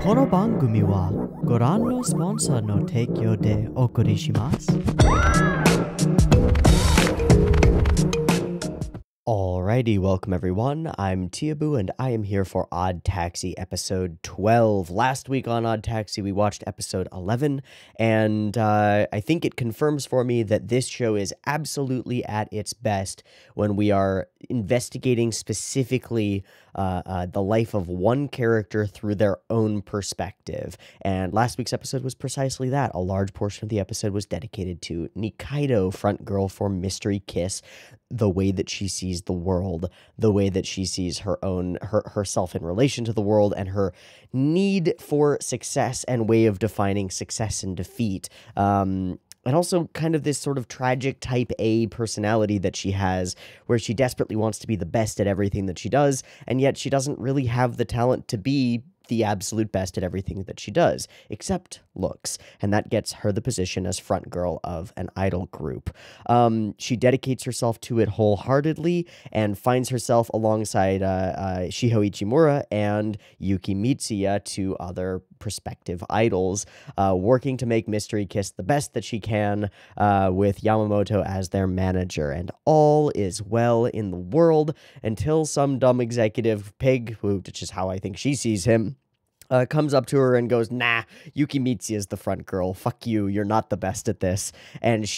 この番組はご覧のスポンサーの提供でお送りします。Alrighty, welcome everyone. I'm Teeaboo and I am here for Odd Taxi episode 12. Last week on Odd Taxi we watched episode 11 and I think it confirms for me that this show is absolutely at its best when we are investigating specifically the life of one character through their own perspective. And last week's episode was precisely that. A large portion of the episode was dedicated to Nikaido, front girl for Mystery Kiss, the way that she sees the world, the way that she sees herself in relation to the world, and her need for success and way of defining success and defeat. And also kind of this sort of tragic type A personality that she has, where she desperately wants to be the best at everything that she does, and yet she doesn't really have the talent to be the absolute best at everything that she does, except looks, and that gets her the position as front girl of an idol group. She dedicates herself to it wholeheartedly and finds herself alongside Shiho Ichimura and Yuki Mitsuya, two other prospective idols, working to make Mystery Kiss the best that she can, with Yamamoto as their manager, and all is well in the world until some dumb executive pig, which is how I think she sees him, comes up to her and goes, nah, Yuki Mitsuya is the front girl. Fuck you, you're not the best at this. And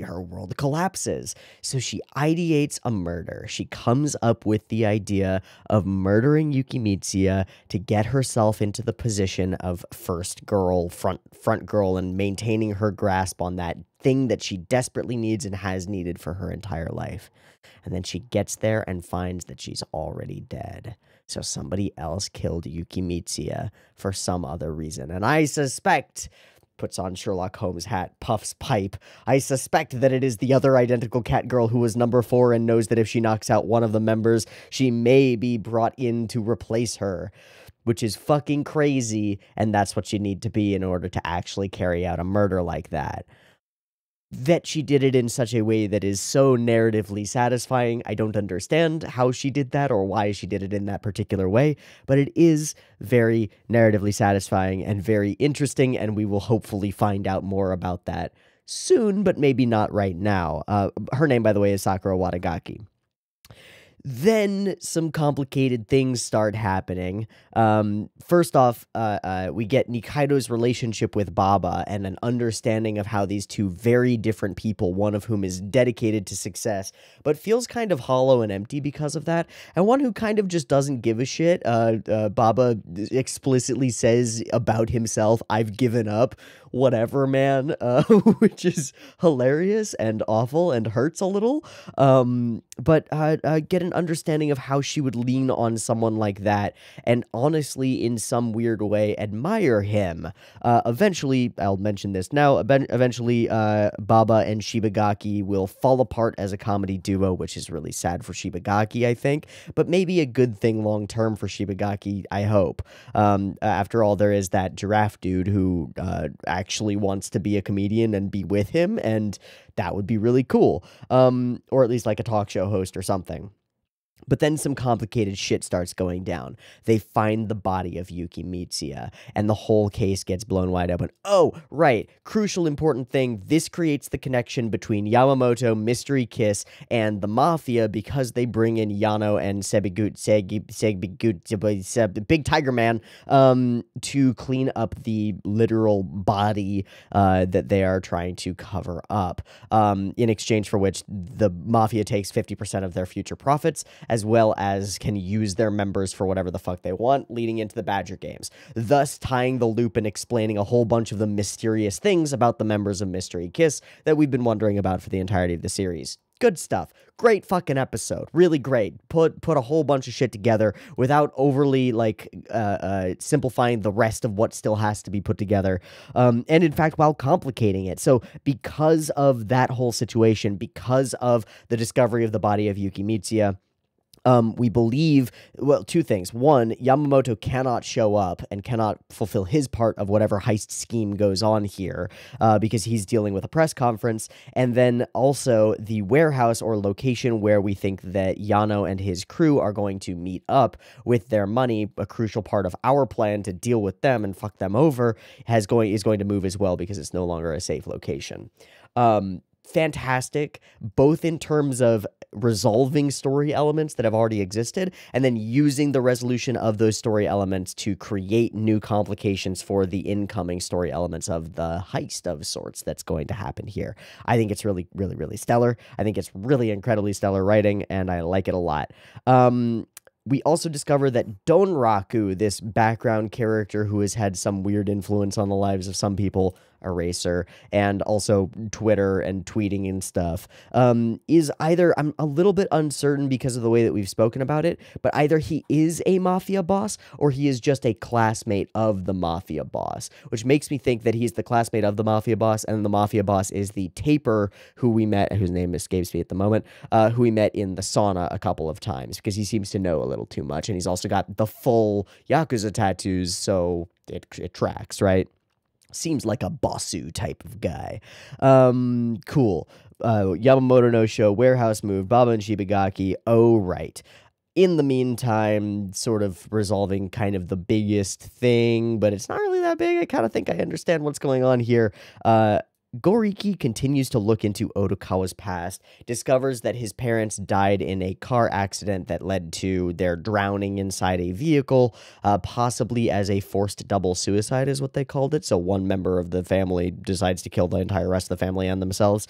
her world collapses. So she ideates a murder. She comes up with the idea of murdering Yuki Mitsuya to get herself into the position of first girl, front girl, and maintaining her grasp on that thing that she desperately needs and has needed for her entire life. And then she gets there and finds that she's already dead. So somebody else killed Yuki Mitsuya for some other reason. And I suspect, puts on Sherlock Holmes hat, puffs pipe, I suspect that it is the other identical cat girl who was number 4 and knows that if she knocks out one of the members, she may be brought in to replace her, which is fucking crazy, and that's what you need to be in order to actually carry out a murder like that. That she did it in such a way that is so narratively satisfying. I don't understand how she did that or why she did it in that particular way, but it is very narratively satisfying and very interesting, and we will hopefully find out more about that soon, but maybe not right now. Her name, by the way, is Sakura Watagaki. Then some complicated things start happening. First off, we get Nikaido's relationship with Baba and an understanding of how these two very different people, one of whom is dedicated to success, but feels kind of hollow and empty because of that, and one who kind of just doesn't give a shit. Baba explicitly says about himself, "I've given up, whatever, man," which is hilarious and awful and hurts a little. But get an understanding of how she would lean on someone like that and honestly, in some weird way, admire him. Eventually, I'll mention this now, eventually Baba and Shibagaki will fall apart as a comedy duo, which is really sad for Shibagaki, I think, but maybe a good thing long-term for Shibagaki, I hope. After all, there is that giraffe dude who actually wants to be a comedian and be with him, and that would be really cool. Or at least like a talk show host or something. But then some complicated shit starts going down. They find the body of Yuki Mitsuya, and the whole case gets blown wide open. Oh, right. Crucial important thing. This creates the connection between Yamamoto, Mystery Kiss, and the Mafia because they bring in Yano and Big Tiger Man, to clean up the literal body that they are trying to cover up, in exchange for which the Mafia takes 50% of their future profits, as well as can use their members for whatever the fuck they want, leading into the Badger Games, thus tying the loop and explaining a whole bunch of the mysterious things about the members of Mystery Kiss that we've been wondering about for the entirety of the series. Good stuff. Great fucking episode. Really great. Put a whole bunch of shit together without overly, simplifying the rest of what still has to be put together. And in fact, while complicating it. So because of that whole situation, because of the discovery of the body of Yuki Mitsuya, We believe, well, two things. One, Yamamoto cannot show up and cannot fulfill his part of whatever heist scheme goes on here because he's dealing with a press conference. And then also the warehouse or location where we think that Yano and his crew are going to meet up with their money, a crucial part of our plan to deal with them and fuck them over, is going to move as well because it's no longer a safe location. Fantastic, both in terms of resolving story elements that have already existed and then using the resolution of those story elements to create new complications for the incoming story elements of the heist of sorts that's going to happen here. I think it's really, really, really stellar. I think it's really incredibly stellar writing, and I like it a lot. We also discover that Donraku, this background character who has had some weird influence on the lives of some people, Eraser, and also Twitter and tweeting and stuff, is either, I'm a little bit uncertain because of the way that we've spoken about it, but either he is a mafia boss or he is just a classmate of the mafia boss, which makes me think that he's the classmate of the mafia boss, and the mafia boss is the taper who we met, whose name escapes me at the moment, who we met in the sauna a couple of times, because he seems to know a little too much, and he's also got the full Yakuza tattoos, so it tracks, right? Seems like a bossu type of guy. Cool. Yamamoto no show, warehouse move, Baba and Shibagaki. Oh, right. In the meantime, sort of resolving kind of the biggest thing, but it's not really that big. I kind of think I understand what's going on here. Goriki continues to look into Otokawa's past, discovers that his parents died in a car accident that led to their drowning inside a vehicle, possibly as a forced double suicide is what they called it. So one member of the family decides to kill the entire rest of the family and themselves.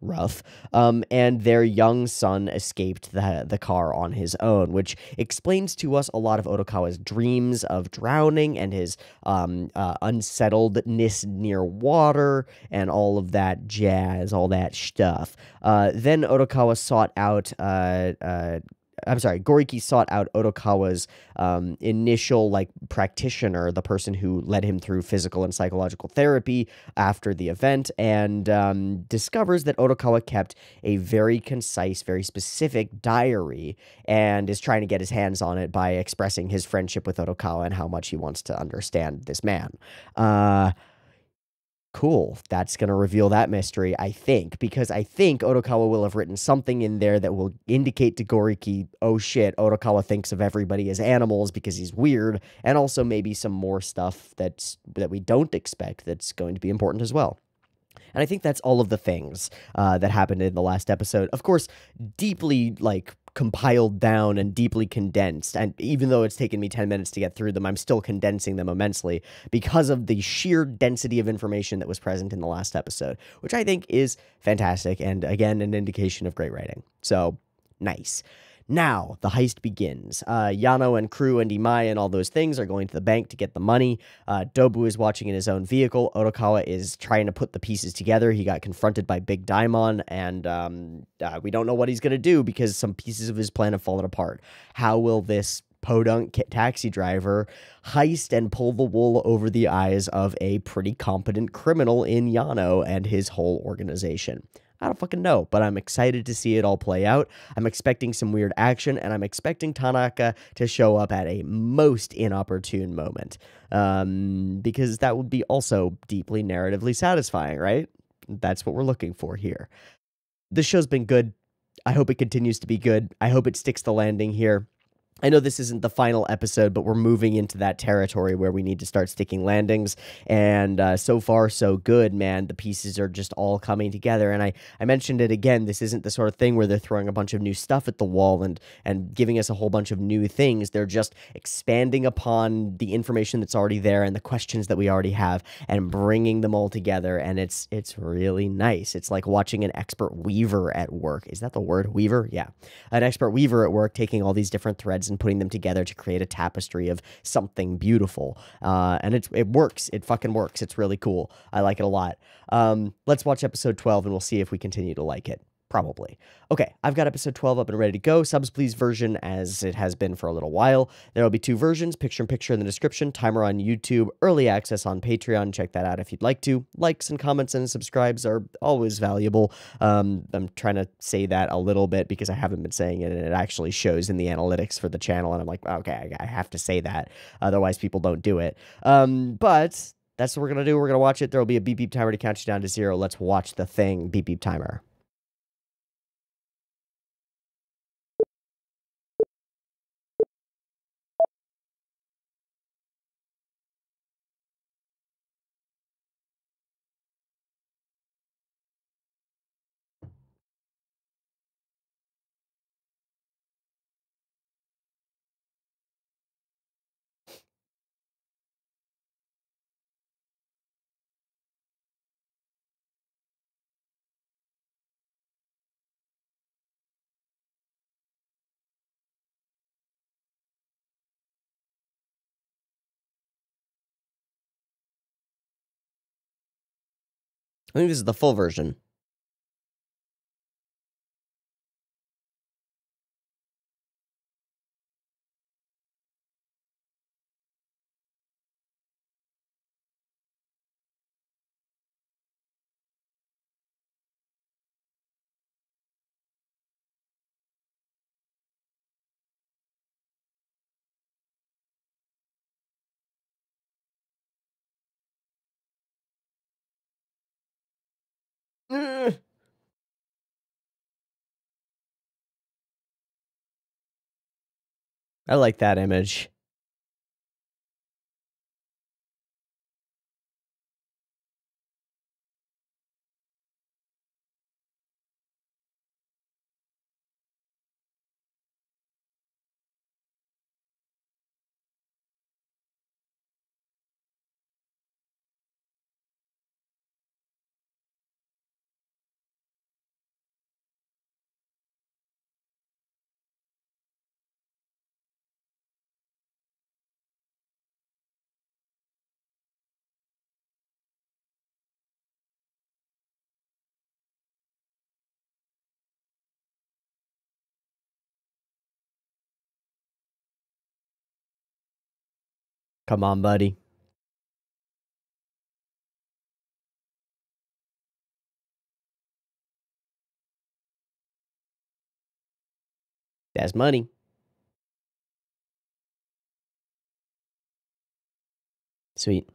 Rough. And their young son escaped the car on his own, which explains to us a lot of Otokawa's dreams of drowning and his unsettledness near water and all of that jazz, all that stuff. Then Otokawa sought out Goriki sought out Otokawa's initial, practitioner, the person who led him through physical and psychological therapy after the event, and discovers that Otokawa kept a very concise, very specific diary and is trying to get his hands on it by expressing his friendship with Otokawa and how much he wants to understand this man. Cool. That's going to reveal that mystery, I think, because I think Otokawa will have written something in there that will indicate to Goriki, oh shit, Otokawa thinks of everybody as animals because he's weird, and also maybe some more stuff that we don't expect that's going to be important as well. And I think that's all of the things that happened in the last episode. Of course, deeply, compiled down and deeply condensed, and even though it's taken me 10 minutes to get through them, I'm still condensing them immensely because of the sheer density of information that was present in the last episode, which I think is fantastic, and again, an indication of great writing. So, nice. Now, the heist begins. Yano and crew and Imai and all those things are going to the bank to get the money. Dobu is watching in his own vehicle. Otokawa is trying to put the pieces together. He got confronted by Big Daimon, and we don't know what he's going to do because some pieces of his plan have fallen apart. How will this podunk taxi driver heist and pull the wool over the eyes of a pretty competent criminal in Yano and his whole organization? I don't fucking know, but I'm excited to see it all play out. I'm expecting some weird action, and I'm expecting Tanaka to show up at a most inopportune moment, because that would be also deeply narratively satisfying, right? That's what we're looking for here. This show's been good. I hope it continues to be good. I hope it sticks the landing here. I know this isn't the final episode, but we're moving into that territory where we need to start sticking landings, and so far, so good, man. The pieces are just all coming together, and I mentioned it again, this isn't the sort of thing where they're throwing a bunch of new stuff at the wall and giving us a whole bunch of new things. They're just expanding upon the information that's already there and the questions that we already have and bringing them all together, and it's really nice. It's like watching an expert weaver at work. Is that the word, weaver? Yeah. An expert weaver at work taking all these different threads and putting them together to create a tapestry of something beautiful. And it works. It fucking works. It's really cool. I like it a lot. Let's watch episode 12 and we'll see if we continue to like it. Probably. Okay, I've got episode 12 up and ready to go. Subs please version as it has been for a little while. There will be 2 versions, picture-in-picture in the description, timer on YouTube, early access on Patreon. Check that out if you'd like to. Likes and comments and subscribes are always valuable. I'm trying to say that a little bit because I haven't been saying it, and it actually shows in the analytics for the channel, and I'm like, okay, I have to say that. Otherwise, people don't do it. But that's what we're going to do. We're going to watch it. There will be a beep beep timer to count you down to 0. Let's watch the thing. Beep beep timer. I think this is the full version. I like that image. Come on, buddy. That's money. Sweet.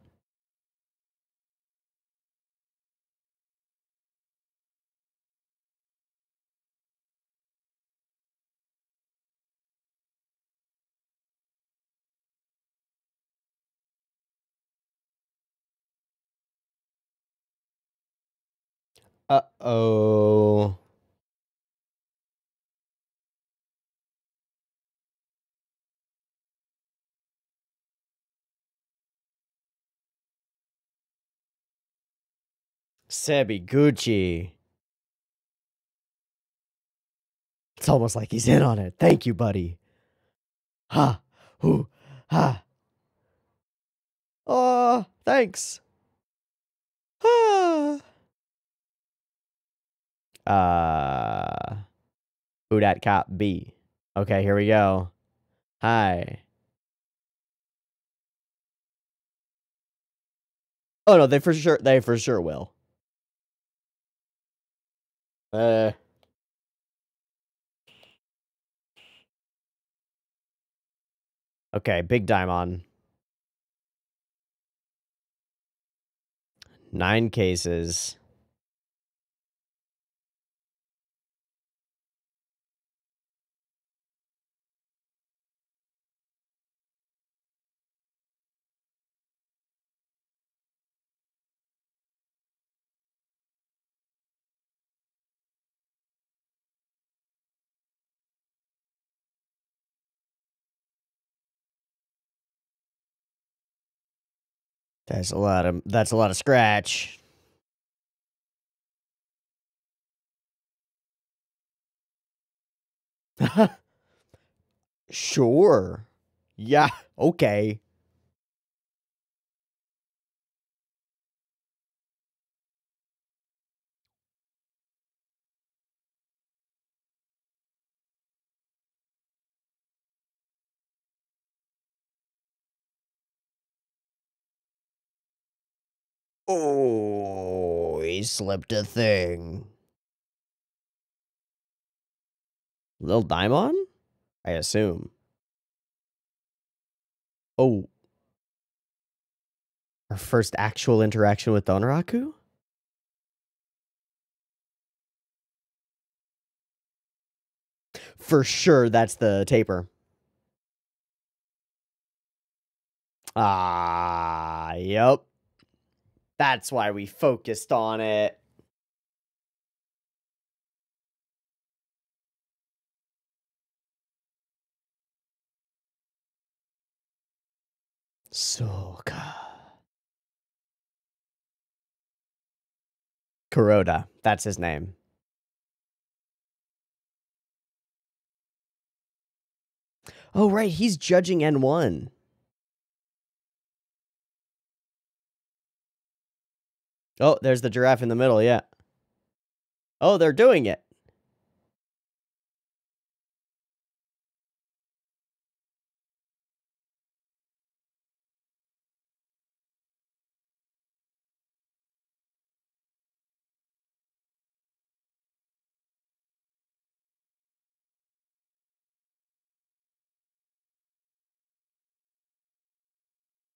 Uh-oh. Sebi Gucci. It's almost like he's in on it. Thank you, buddy. Ha. Hoo. Ha. Oh, thanks. Ah. Who dat cop be? Okay, here we go. Hi. Oh no, they for sure will. Okay, big Daimon. 9 cases. That's a lot of scratch. Sure. Yeah, okay. Oh, he slipped a thing. Little Daimon? I assume. Oh. Our first actual interaction with Donraku? For sure, that's the taper. Ah, yep. That's why we focused on it. Soka. Kuroda. That's his name. Oh, right. He's judging N1. Oh, there's the giraffe in the middle. Yeah. Oh, they're doing it.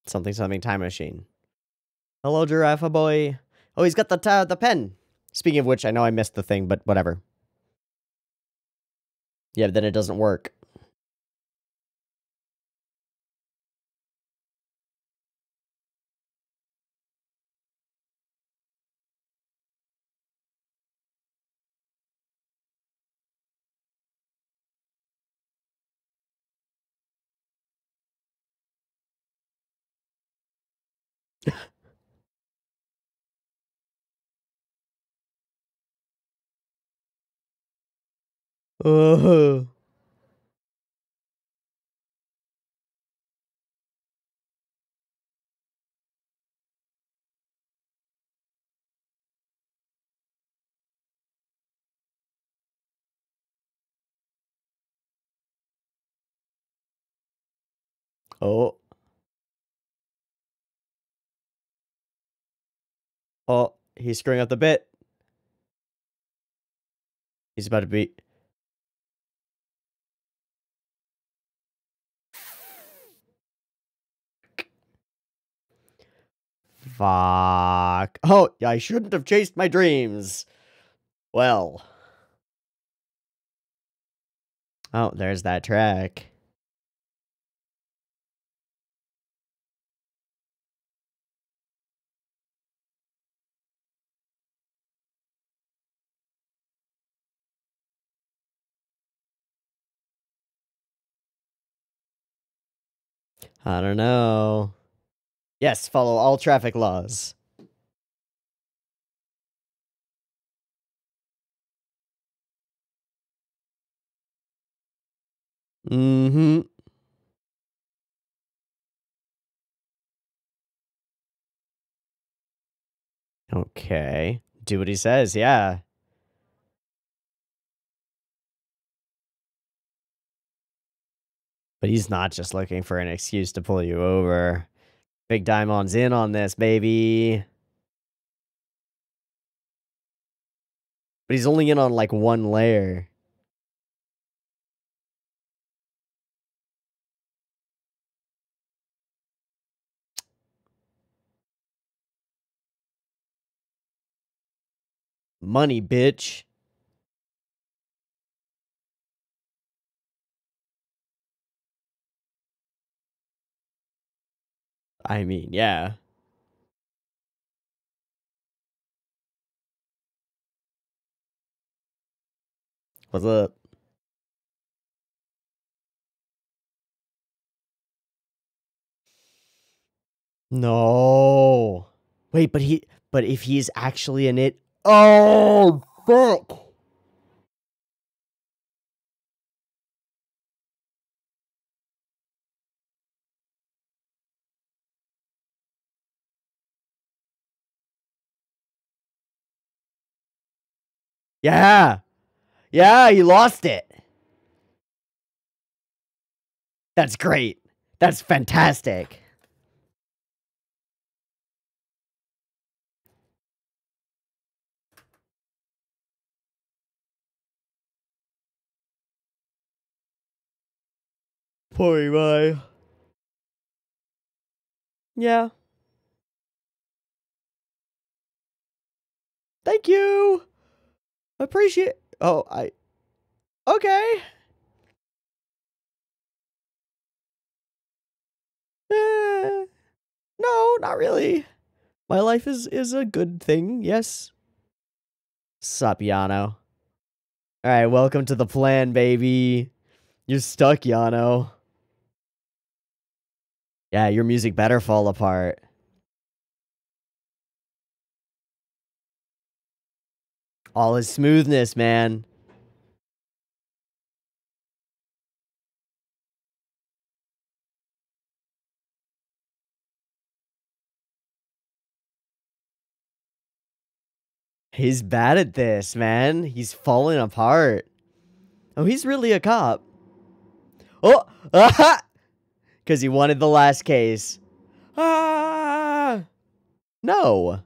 Something, something, time machine. Hello, giraffe boy. Oh, he's got the pen. Speaking of which, I know I missed the thing, but whatever. Yeah, but then it doesn't work. Oh. Oh. Oh, he's screwing up the bit. He's about to be... Fuck. Oh, I shouldn't have chased my dreams. Well. Oh, there's that track. I don't know. Yes, follow all traffic laws. Mm-hmm. Okay. Do what he says, yeah. But he's not just looking for an excuse to pull you over. Big Diamond's in on this, baby. But he's only in on like one layer. Money, bitch. I mean, yeah. What's up? No. Wait, but if he's actually in it. Oh, fuck. Yeah. Yeah, he lost it. That's great. That's fantastic. Poor Imai. Yeah. Thank you. Appreciate. Oh, okay. Eh, no, not really. My life is a good thing. Yes. Sup, Yano. All right, welcome to the plan, baby. You're stuck, Yano. Yeah, your music better fall apart. All his smoothness, man. He's bad at this, man. He's falling apart. Oh, he's really a cop. Oh, aha! Because he wanted the last case. Ah! No.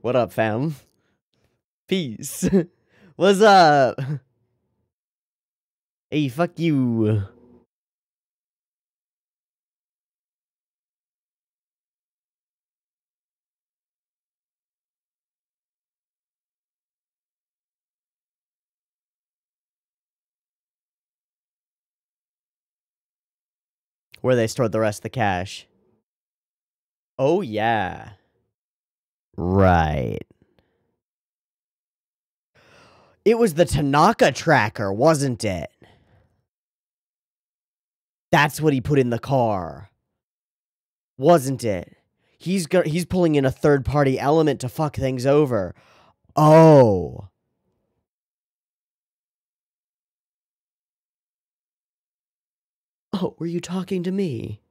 What up, fam? Peace. What's up? Hey, fuck you. Where they stored the rest of the cash. Oh, yeah. Right. It was the Tanaka tracker, wasn't it? That's what he put in the car. Wasn't it? He's pulling in a third-party element to fuck things over. Oh. Oh, were you talking to me?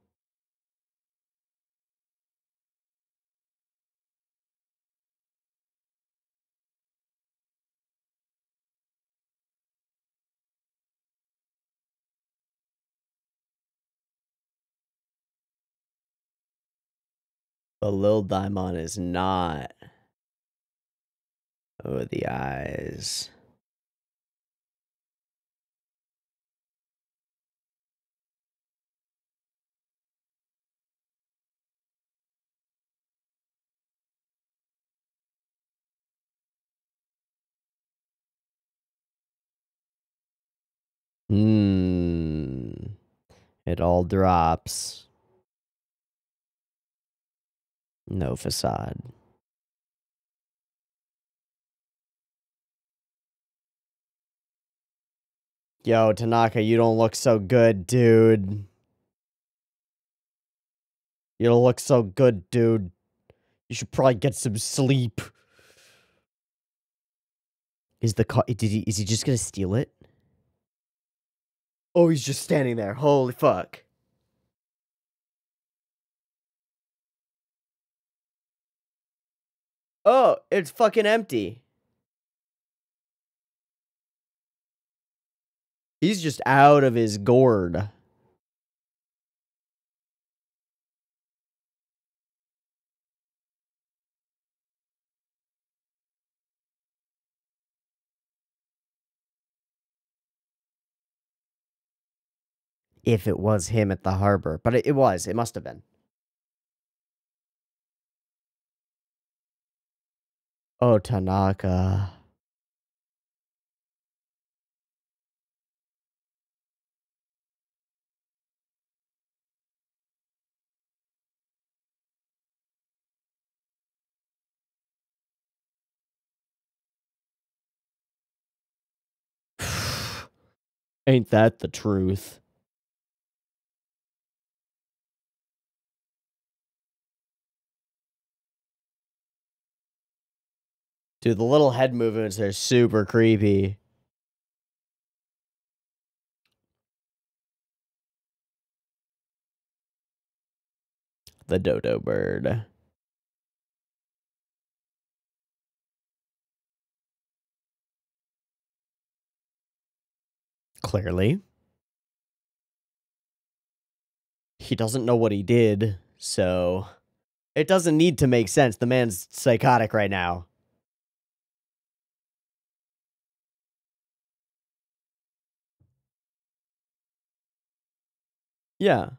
But Lil Daimon is not. Oh, the eyes. It all drops. No facade. Yo, Tanaka, you don't look so good, dude. You don't look so good, dude. You should probably get some sleep. Is the car... Is he just gonna steal it? Oh, he's just standing there. Holy fuck. Oh, it's fucking empty. He's just out of his gourd. If it was him at the harbor. But it was. It must have been. Oh, Tanaka. Ain't that the truth? Dude, the little head movements are super creepy. The dodo bird. Clearly. He doesn't know what he did, so... It doesn't need to make sense. The man's psychotic right now. Yeah.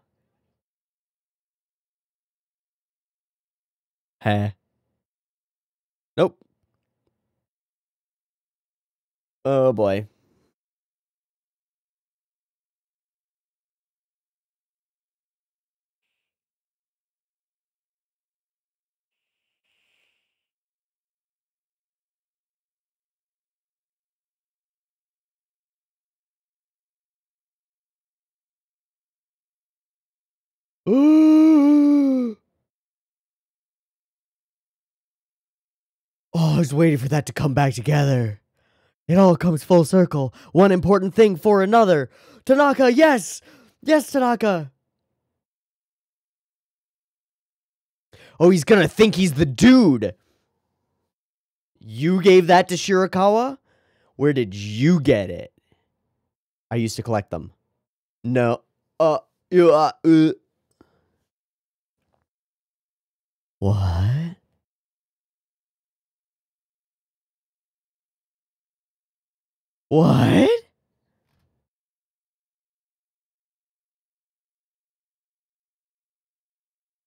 Heh. Nope. Oh boy. Oh, I was waiting for that to come back together. It all comes full circle. One important thing for another. Tanaka, yes! Yes, Tanaka! Oh, he's gonna think he's the dude! You gave that to Shirakawa? Where did you get it? I used to collect them. No. You, What? What?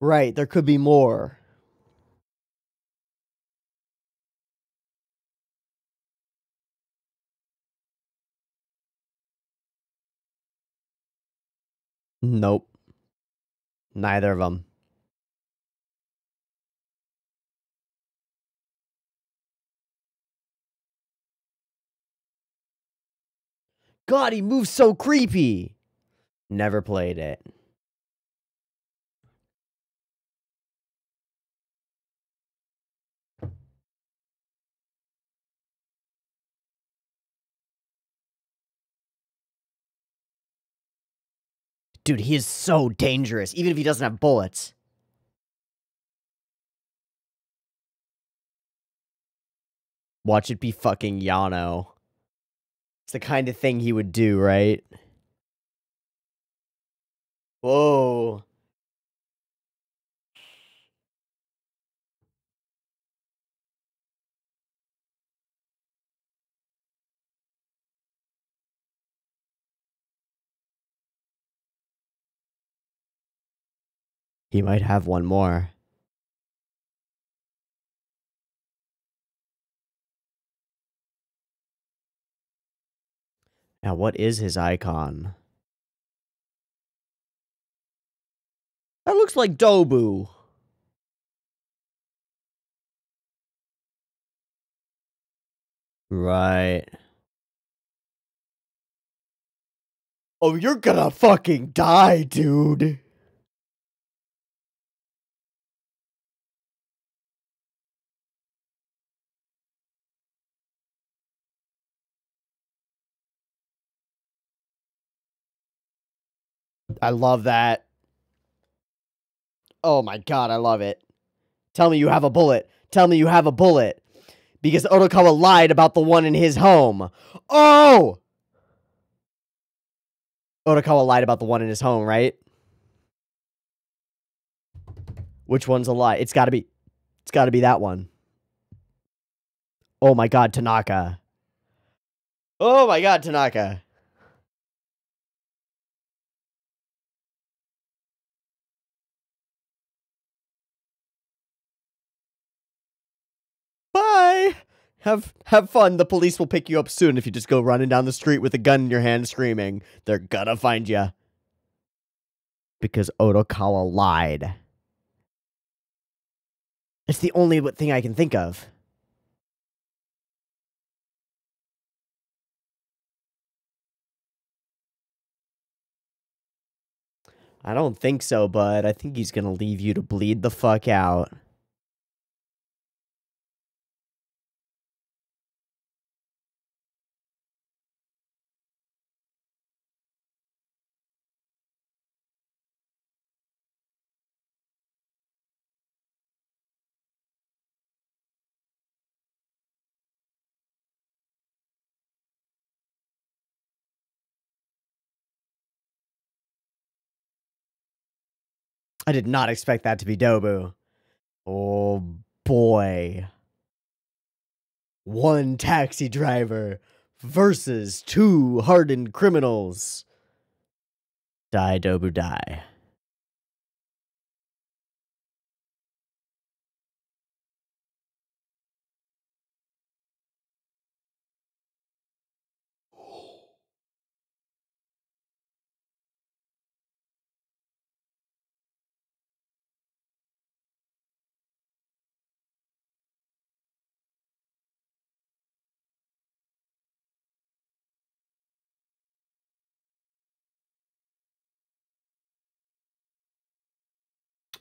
Right, there could be more. Nope. Neither of them. God, he moves so creepy. Never played it. Dude, he is so dangerous, even if he doesn't have bullets. Watch it be fucking Yano. It's the kind of thing he would do, right? Whoa. He might have one more. Now, what is his icon? That looks like Dobu. Right. Oh, you're gonna fucking die, dude. I love that. Oh my god, I love it. Tell me you have a bullet. Tell me you have a bullet. Because Otokawa lied about the one in his home. Oh! Otokawa lied about the one in his home, right? Which one's a lie? It's gotta be that one. Oh my god, Tanaka. Oh my god, Tanaka. Bye. Have fun. The police will pick you up soon if you just go running down the street with a gun in your hand screaming. They're gonna find you. Because Otokawa lied. It's the only thing I can think of. I don't think so, bud. I think he's gonna leave you to bleed the fuck out. I did not expect that to be Dobu. Oh boy. One taxi driver versus two hardened criminals. Die, Dobu, die.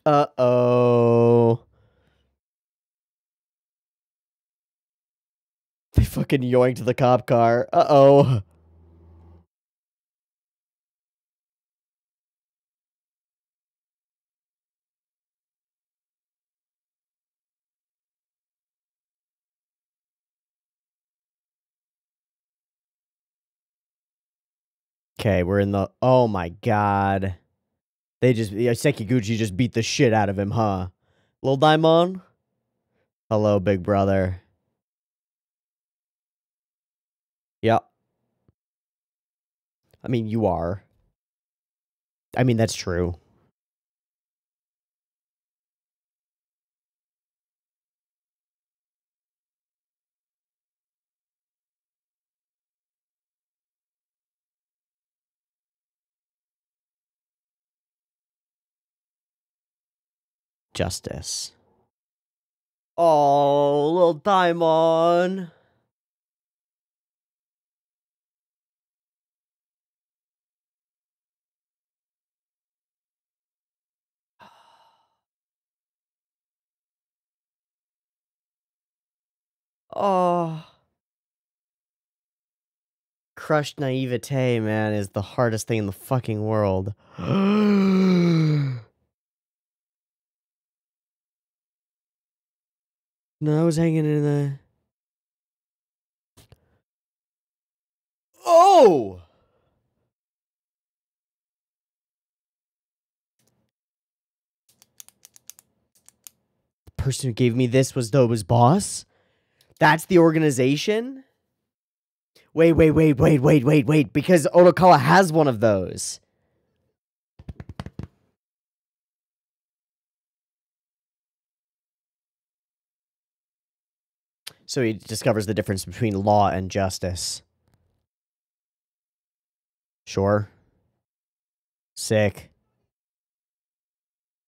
Uh-oh. They fucking yoinked the cop car. Uh-oh. Okay, we're in the... Oh my god. They just... Sekiguchi just beat the shit out of him, huh? Lil Daimon? Hello, big brother. Yep. I mean, you are. I mean, that's true. Justice. Oh, Lil Daimon. Oh. Crushed naivete, man, is the hardest thing in the fucking world. No, I was hanging in the... Oh! The person who gave me this was Doba's boss? That's the organization? Wait, because Otokawa has one of those. So he discovers the difference between law and justice. Sure. Sick.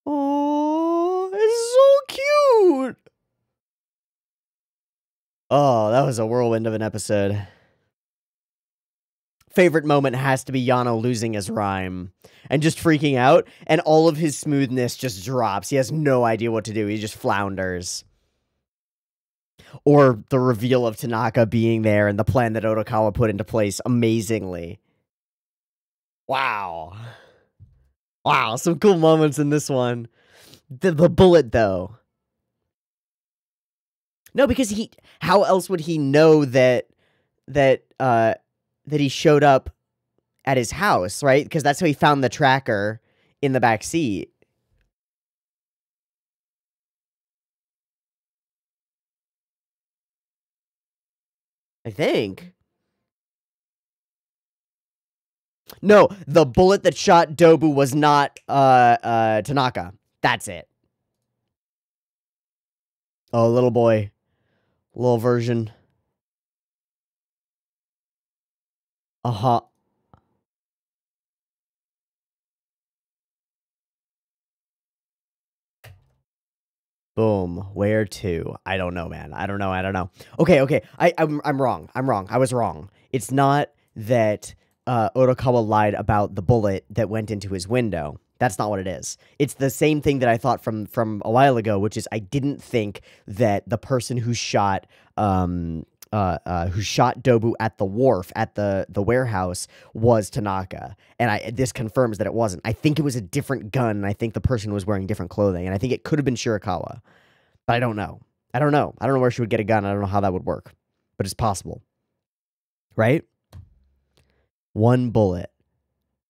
Oh, it's so cute. Oh, that was a whirlwind of an episode. Favorite moment has to be Yano losing his rhyme and just freaking out, and all of his smoothness just drops. He has no idea what to do. He just flounders. Or the reveal of Tanaka being there and the plan that Otokawa put into place amazingly. Wow. Wow, some cool moments in this one. The bullet, though. No, because how else would he know that he showed up at his house, right? Because that's how he found the tracker in the back seat. I think. No, the bullet that shot Dobu was not Tanaka. That's it. Oh, little boy. Little version. Uh-huh. Boom. Where to? I don't know, man. I don't know. Okay. I'm wrong. I was wrong. It's not that Otokawa lied about the bullet that went into his window. That's not what it is. It's the same thing that I thought from a while ago, which is I didn't think that the person who shot Dobu at the wharf at the warehouse was Tanaka, and this confirms that it wasn't. I think it was a different gun, and I think the person was wearing different clothing, and I think it could have been Shirakawa, but I don't know. I don't know where she would get a gun. I don't know how that would work, but it's possible, right? One bullet,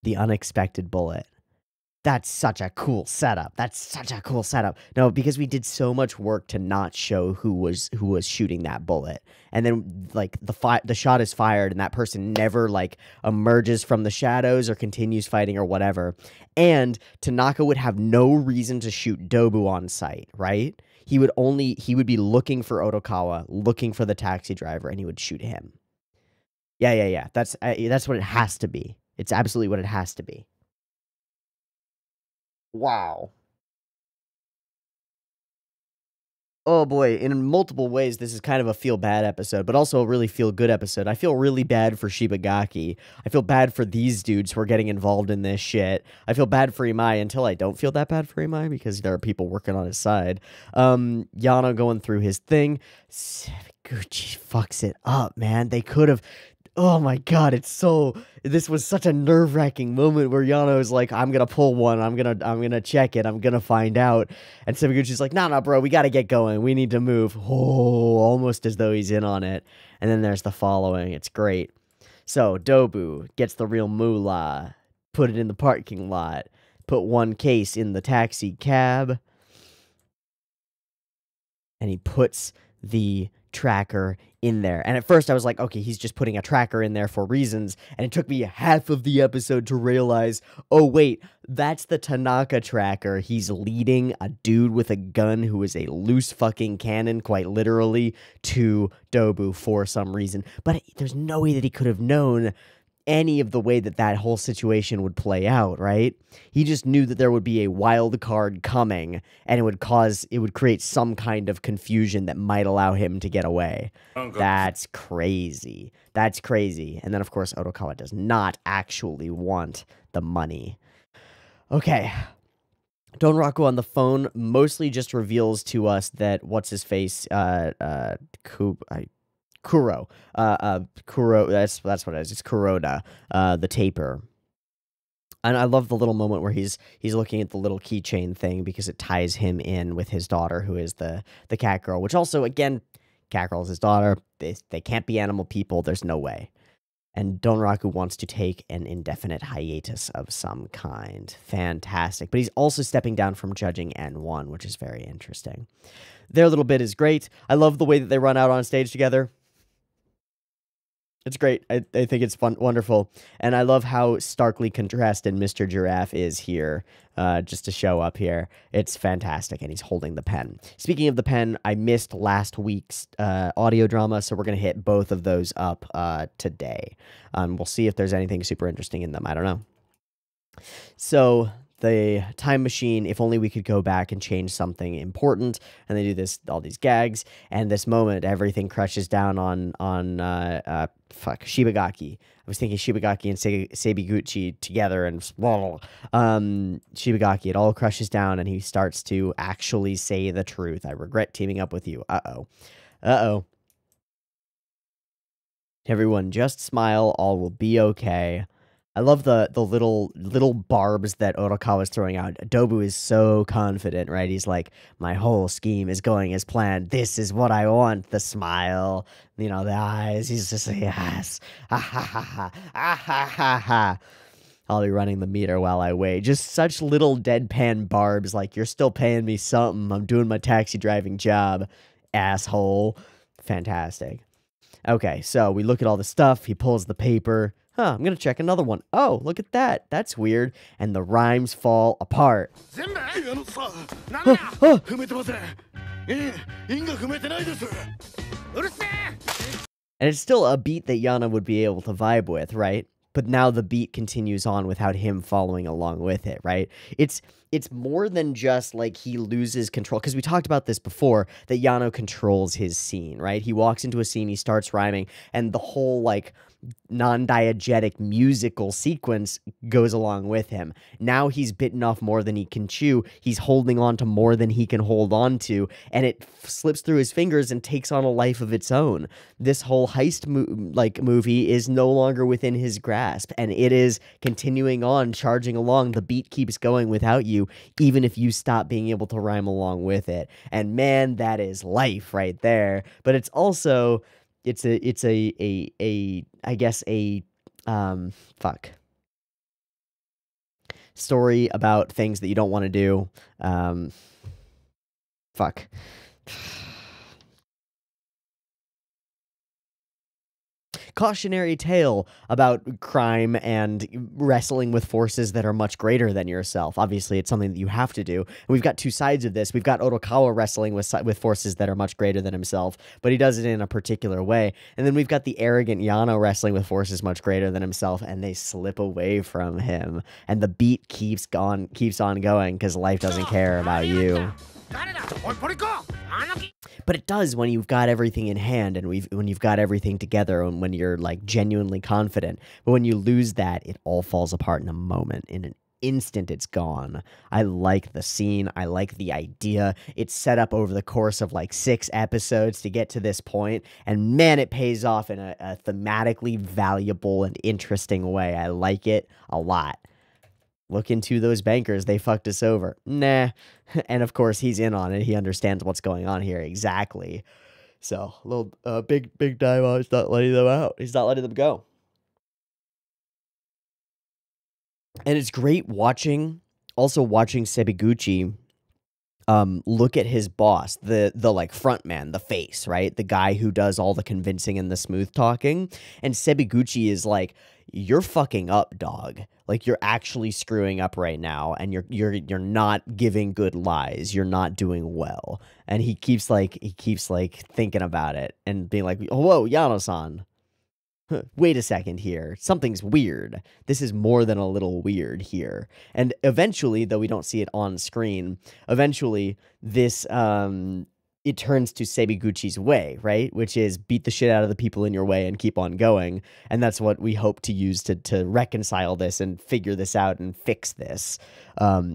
the unexpected bullet. That's such a cool setup. That's such a cool setup. No, because we did so much work to not show who was shooting that bullet. And then like the shot is fired and that person never like emerges from the shadows or continues fighting or whatever. And Tanaka would have no reason to shoot Dobu on sight, right? He would be looking for Otokawa, looking for the taxi driver, and he would shoot him. Yeah. That's what it has to be. It's absolutely what it has to be. Wow. Oh boy, in multiple ways, this is kind of a feel bad episode, but also a really feel good episode. I feel really bad for Shibagaki. I feel bad for these dudes who are getting involved in this shit. I feel bad for Imai until I don't feel that bad for Imai because there are people working on his side. Yano going through his thing. Gucci fucks it up, man. They could have. Oh my god, this was such a nerve-wracking moment where Yano's like, I'm gonna pull one, I'm gonna check it, I'm gonna find out. And Semiguchi's like, nah, bro, we gotta get going, we need to move. Oh, almost as though he's in on it. And then there's the following, it's great. So, Dobu gets the real moolah, put it in the parking lot, put one case in the taxi cab, and he puts the tracker in there. And at first I was like, okay, he's just putting a tracker in there for reasons. And it took me half of the episode to realize, oh wait, that's the Tanaka tracker. He's leading a dude with a gun who is a loose fucking cannon, quite literally, to Dobu for some reason. But there's no way that he could have known any of the way that whole situation would play out, right? He just knew that there would be a wild card coming, and it would create some kind of confusion that might allow him to get away. That's crazy. That's crazy. And then, of course, Otokawa does not actually want the money. Okay. Donraku on the phone mostly just reveals to us that what's-his-face, Kuro. Kuro, that's what it is. It's Kuroda, the taper. And I love the little moment where he's looking at the little keychain thing because it ties him in with his daughter, who is the cat girl, which also, again, cat girl is his daughter. They can't be animal people. There's no way. And Donraku wants to take an indefinite hiatus of some kind. Fantastic. But he's also stepping down from judging N1, which is very interesting. Their little bit is great. I love the way that they run out on stage together. It's great. I think it's fun, wonderful. And I love how starkly contrasted Mr. Giraffe is here, just to show up here. It's fantastic, and he's holding the pen. Speaking of the pen, I missed last week's audio drama, so we're going to hit both of those up today. We'll see if there's anything super interesting in them. I don't know. So the time machine, if only we could go back and change something important. And they do all these gags, and this moment, everything crushes down on Shibagaki. I was thinking Shibagaki and Seibiguchi together, and Shibagaki, it all crushes down, and he starts to actually say the truth. I regret teaming up with you. Uh-oh. Everyone, just smile. All will be okay. I love the little barbs that Otokawa is throwing out. Dobu is so confident, right? He's like, my whole scheme is going as planned. This is what I want. The smile, the eyes. He's just like, yes. Ha ha ha ha. Ah ha ha ha. I'll be running the meter while I wait. Just such little deadpan barbs, like, you're still paying me something. I'm doing my taxi driving job, asshole. Fantastic. Okay, so we look at all the stuff. He pulls the paper. I'm going to check another one. Oh, look at that. That's weird. And the rhymes fall apart. And it's still a beat that Yana would be able to vibe with, right? But now the beat continues on without him following along with it, right? It's more than just like he loses control, because we talked about this before, that Yano controls his scene, right? He walks into a scene, he starts rhyming, and the whole like non-diegetic musical sequence goes along with him. Now he's bitten off more than he can chew. He's holding on to more than he can hold on to, and it slips through his fingers and takes on a life of its own. This whole heist movie is no longer within his grasp, and it is continuing on, charging along. The beat keeps going without you, even if you stop being able to rhyme along with it. And man, that is life right there. But it's also I guess fuck. story about things that you don't want to do. Fuck. Cautionary tale about crime and wrestling with forces that are much greater than yourself. Obviously, it's something that you have to do. And we've got two sides of this. We've got Otokawa wrestling with forces that are much greater than himself, but he does it in a particular way. And then we've got the arrogant Yano wrestling with forces much greater than himself, and they slip away from him. And the beat keeps on going because life doesn't care about you. But it does when you've got everything in hand and when you've got everything together and when you're like genuinely confident. But when you lose that, it all falls apart in a moment. In an instant, it's gone. I like the scene. I like the idea. It's set up over the course of like 6 episodes to get to this point. And man, it pays off in a thematically valuable and interesting way. I like it a lot. Look into those bankers. They fucked us over. Nah. And of course, he's in on it. He understands what's going on here. Exactly. So, a little big dive on. He's not letting them out. He's not letting them go. And it's great watching Sebiguchi look at his boss, the like front man, the face, right? The guy who does all the convincing and the smooth talking. And Sebiguchi is like, you're fucking up, dog. Like, you're actually screwing up right now, and you're not giving good lies. You're not doing well. And he keeps thinking about it and being like, whoa, Yano-san. Wait a second here. Something's weird. This is more than a little weird here. And eventually, though we don't see it on screen, eventually this it turns to Sebiguchi's way, right? Which is beat the shit out of the people in your way and keep on going. And that's what we hope to use to reconcile this and figure this out and fix this,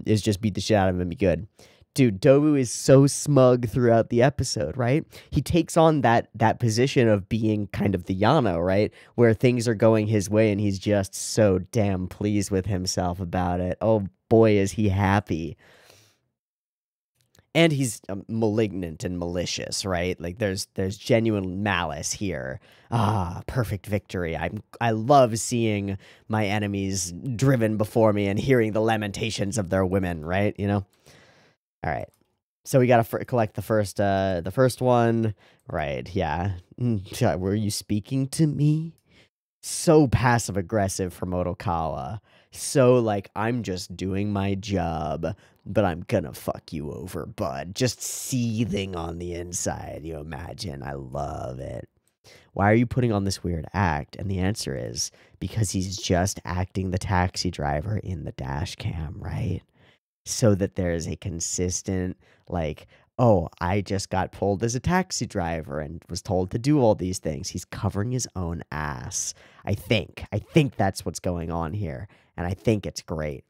is just beat the shit out of him and be good. Dude, Dobu is so smug throughout the episode, right? He takes on that position of being kind of the Yano, right? Where things are going his way and he's just so damn pleased with himself about it. Oh boy, is he happy. And he's malignant and malicious, right? Like there's genuine malice here. Ah, perfect victory. I love seeing my enemies driven before me and hearing the lamentations of their women, right? You know? All right. So we got to collect the first one. Right. Yeah. Were you speaking to me? So passive aggressive from Otokawa. So like, I'm just doing my job, but I'm gonna fuck you over, bud. Just seething on the inside. You imagine. I love it. Why are you putting on this weird act? And the answer is because he's just acting the taxi driver in the dash cam, right? So that there's a consistent, like, oh, I just got pulled as a taxi driver and was told to do all these things. He's covering his own ass. I think that's what's going on here. And I think it's great.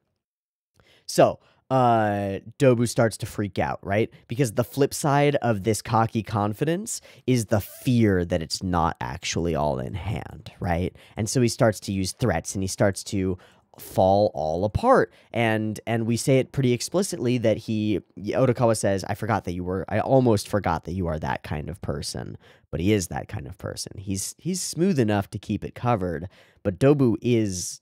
So, Dobu starts to freak out, right? Because the flip side of this cocky confidence is the fear that it's not actually all in hand, right? And so he starts to use threats and he starts to fall all apart. And we say it pretty explicitly that Otokawa says, I almost forgot that you are that kind of person. But he is that kind of person. He's smooth enough to keep it covered, but Dobu is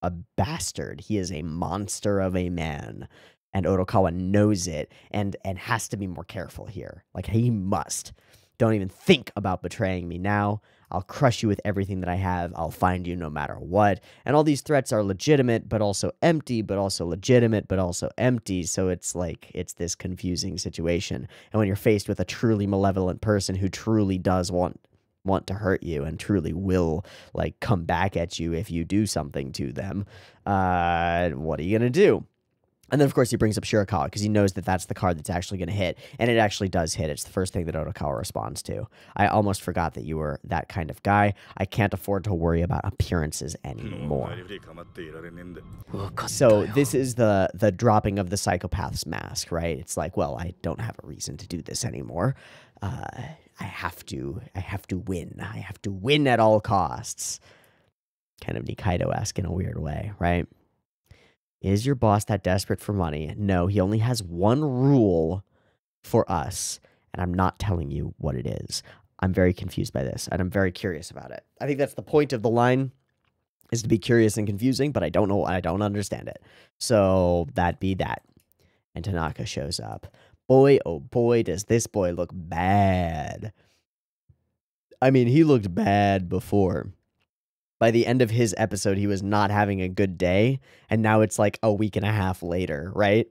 a bastard. He is a monster of a man. And Otokawa knows it and has to be more careful here. Like, he must. Don't even think about betraying me now. I'll crush you with everything that I have. I'll find you no matter what. And all these threats are legitimate, but also empty, but also legitimate, but also empty. So it's like, it's this confusing situation. And when you're faced with a truly malevolent person who truly does want to hurt you and truly will like come back at you if you do something to them, what are you going to do? And then, of course, he brings up Shirakawa because he knows that that's the card that's actually going to hit. And it actually does hit. It's the first thing that Otokawa responds to. I almost forgot that you were that kind of guy. I can't afford to worry about appearances anymore. So this is the dropping of the psychopath's mask, right? It's like, well, I don't have a reason to do this anymore. I have to win. I have to win at all costs. Kind of Nikaido-esque in a weird way, right? Is your boss that desperate for money? No, he only has one rule for us, and I'm not telling you what it is. I'm very confused by this, and I'm very curious about it. I think that's the point of the line. is to be curious and confusing, but I don't know. I don't understand it. So that be that. And Tanaka shows up. Boy, oh boy, does this boy look bad. I mean, he looked bad before. By the end of his episode, he was not having a good day, and now it's like a week and a half later, right?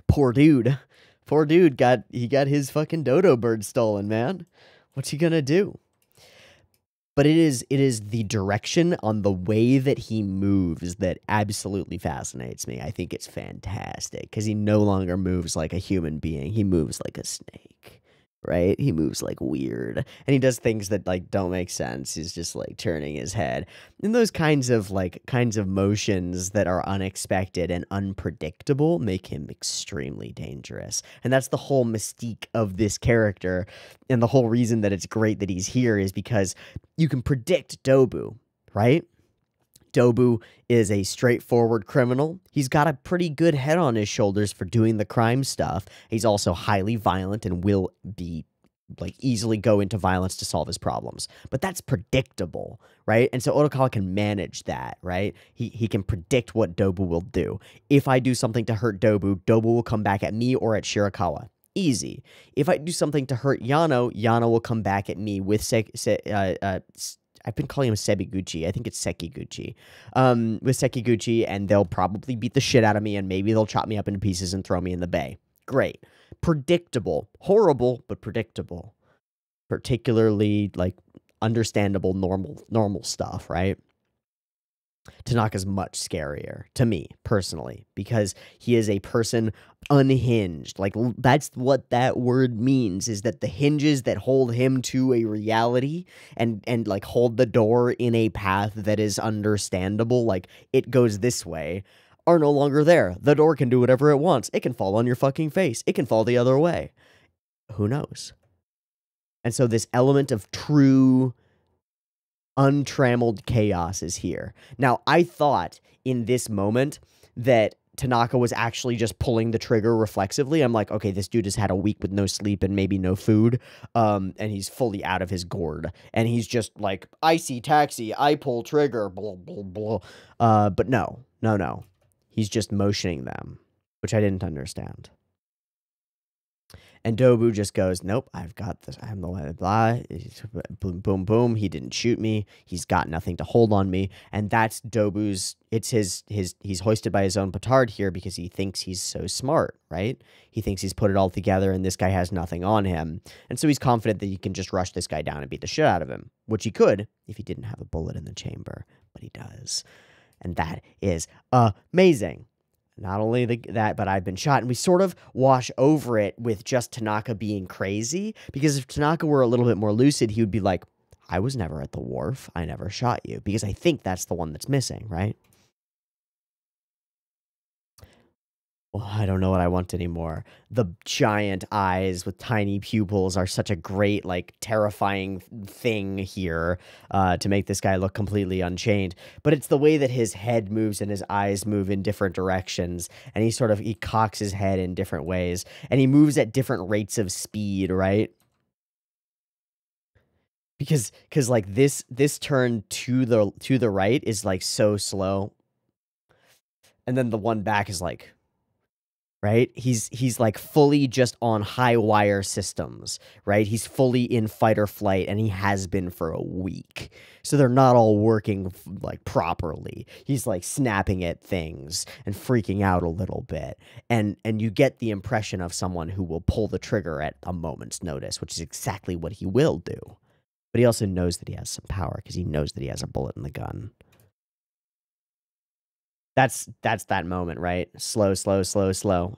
Poor dude. Poor dude got his fucking dodo bird stolen, man. What's he gonna do? But it is the direction on the way that he moves that absolutely fascinates me. I think it's fantastic because he no longer moves like a human being. He moves like a snake, right? He moves like weird, and he does things that like don't make sense. He's just like turning his head, and those kinds of motions that are unexpected and unpredictable make him extremely dangerous. And that's the whole mystique of this character, and the whole reason that it's great that he's here is because you can predict Dobu, right? Dobu is a straightforward criminal. He's got a pretty good head on his shoulders for doing the crime stuff. He's also highly violent and will be like easily go into violence to solve his problems. But that's predictable, right? And so Otokawa can manage that, right? He can predict what Dobu will do. If I do something to hurt Dobu, Dobu will come back at me or at Shirakawa. Easy. If I do something to hurt Yano, Yano will come back at me with I've been calling him Sebiguchi. I think it's Sekiguchi. With Sekiguchi, and they'll probably beat the shit out of me, and maybe they'll chop me up into pieces and throw me in the bay. Great. Predictable. Horrible, but predictable. Particularly, like, understandable, normal stuff, right? Tanaka's much scarier to me personally because he is a person unhinged. Like that's what that word means, is that the hinges that hold him to a reality and like hold the door in a path that is understandable, like it goes this way, are no longer there. The door can do whatever it wants. It can fall on your fucking face. It can fall the other way. Who knows? And so this element of true untrammeled chaos is here. Now, I thought in this moment that Tanaka was actually just pulling the trigger reflexively. I'm like, okay, this dude has had a week with no sleep and maybe no food, and he's fully out of his gourd. And he's just like, I see taxi, I pull trigger, blah, blah, blah. But no. He's just motioning them, which I didn't understand. And Dobu just goes, nope, I've got this. I'm the one, blah. Boom, boom, boom. He didn't shoot me. He's got nothing to hold on me. And that's Dobu's, it's he's hoisted by his own petard here because he thinks he's so smart, right? He thinks he's put it all together and this guy has nothing on him. And so he's confident that he can just rush this guy down and beat the shit out of him, which he could if he didn't have a bullet in the chamber, but he does. And that is amazing. Not only that, but I've been shot. And we sort of wash over it with just Tanaka being crazy. Because if Tanaka were a little bit more lucid, he would be like, I was never at the wharf. I never shot you. Because I think that's the one that's missing, right? Well, I don't know what I want anymore. The giant eyes with tiny pupils are such a great, like, terrifying thing here to make this guy look completely unchained. But it's the way that his head moves and his eyes move in different directions. And he cocks his head in different ways. And he moves at different rates of speed, right? Because like this turn to the right is like so slow. And then the one back is like, right? He's like fully just on high wire systems, right? He's fully in fight or flight, and he has been for a week. So they're not all working like properly. He's like snapping at things and freaking out a little bit. And you get the impression of someone who will pull the trigger at a moment's notice, which is exactly what he will do. But he also knows that he has some power because he knows that he has a bullet in the gun. That's that moment, right? Slow.